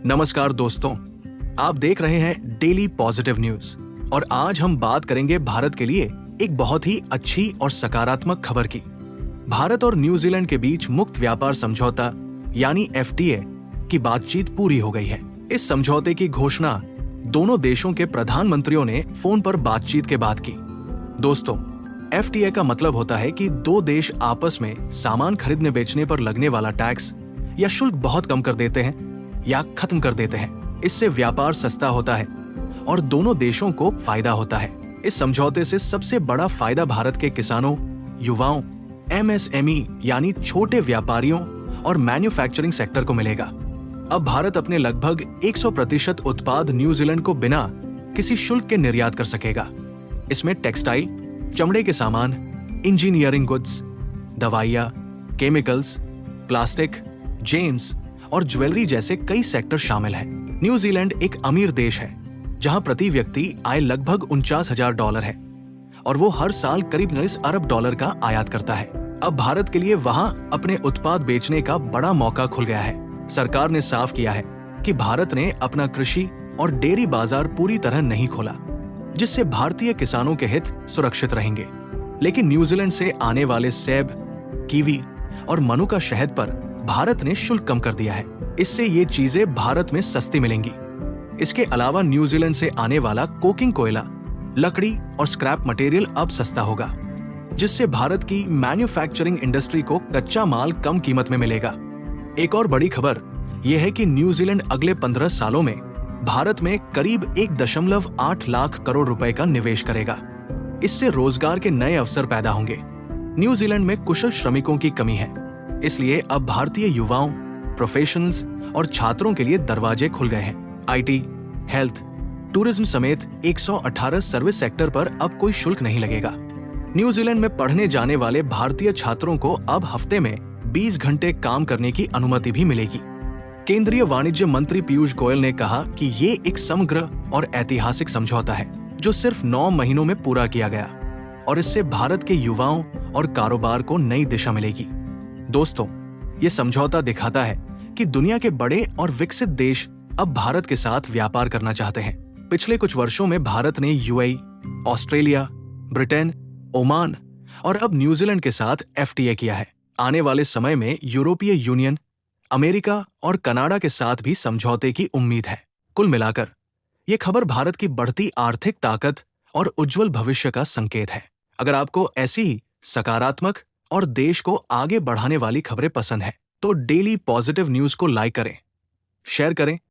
नमस्कार दोस्तों, आप देख रहे हैं डेली पॉजिटिव न्यूज और आज हम बात करेंगे भारत के लिए एक बहुत ही अच्छी और सकारात्मक खबर की। भारत और न्यूजीलैंड के बीच मुक्त व्यापार समझौता यानी FTA की बातचीत पूरी हो गई है। इस समझौते की घोषणा दोनों देशों के प्रधानमंत्रियों ने फोन पर बातचीत के बाद की। दोस्तों, FTA का मतलब होता है कि दो देश आपस में सामान खरीदने बेचने पर लगने वाला टैक्स या शुल्क बहुत कम कर देते हैं या खत्म कर देते हैं। इससे व्यापार सस्ता होता है और दोनों देशों को फायदा होता है। इस समझौते से सबसे बड़ा फायदा भारत के किसानों, युवाओं, MSME यानी छोटे व्यापारियों और मैन्युफैक्चरिंग सेक्टर को मिलेगा। अब भारत अपने लगभग 100% उत्पाद न्यूजीलैंड को बिना किसी शुल्क के निर्यात कर सकेगा। इसमें टेक्सटाइल, चमड़े के सामान, इंजीनियरिंग गुड्स, दवाइयाँ, केमिकल्स, प्लास्टिक, जेम्स और ज्वेलरी जैसे कई सेक्टर शामिल हैं। न्यूजीलैंड एक अमीर देश है जहां प्रति व्यक्ति आय लगभग $49,000 है और वो हर साल करीब $19 अरब का आयात करता है। अब भारत के लिए वहां अपने उत्पाद बेचने का बड़ा मौका खुल गया है। सरकार ने साफ किया है कि भारत ने अपना कृषि और डेयरी बाजार पूरी तरह नहीं खोला, जिससे भारतीय किसानों के हित सुरक्षित रहेंगे। लेकिन न्यूजीलैंड से आने वाले सेब, कीवी और मनुका शहद पर भारत ने शुल्क कम कर दिया है। इससे ये चीजें भारत में सस्ती मिलेंगी। इसके अलावा न्यूजीलैंड से आने वाला कोकिंग कोयला, लकड़ी और स्क्रैप मटेरियल अब सस्ता होगा, जिससे भारत की मैन्युफैक्चरिंग इंडस्ट्री को कच्चा माल कम कीमत में मिलेगा। एक और बड़ी खबर यह है कि न्यूजीलैंड अगले 15 सालों में भारत में करीब 1.8 लाख करोड़ रुपए का निवेश करेगा। इससे रोजगार के नए अवसर पैदा होंगे। न्यूजीलैंड में कुशल श्रमिकों की कमी है, इसलिए अब भारतीय युवाओं, प्रोफेशनल्स और छात्रों के लिए दरवाजे खुल गए हैं। IT, हेल्थ, टूरिज्म समेत 118 सर्विस सेक्टर पर अब कोई शुल्क नहीं लगेगा। न्यूजीलैंड में पढ़ने जाने वाले भारतीय छात्रों को अब हफ्ते में 20 घंटे काम करने की अनुमति भी मिलेगी। केंद्रीय वाणिज्य मंत्री पीयूष गोयल ने कहा कि ये एक समग्र और ऐतिहासिक समझौता है जो सिर्फ 9 महीनों में पूरा किया गया और इससे भारत के युवाओं और कारोबार को नई दिशा मिलेगी। दोस्तों, ये समझौता दिखाता है कि दुनिया के बड़े और विकसित देश अब भारत के साथ व्यापार करना चाहते हैं। पिछले कुछ वर्षों में भारत ने UAE, ऑस्ट्रेलिया, ब्रिटेन, ओमान और अब न्यूजीलैंड के साथ FTA किया है। आने वाले समय में यूरोपीय यूनियन, अमेरिका और कनाडा के साथ भी समझौते की उम्मीद है। कुल मिलाकर ये खबर भारत की बढ़ती आर्थिक ताकत और उज्जवल भविष्य का संकेत है। अगर आपको ऐसी ही सकारात्मक और देश को आगे बढ़ाने वाली खबरें पसंद है तो डेली पॉजिटिव न्यूज को लाइक करें, शेयर करें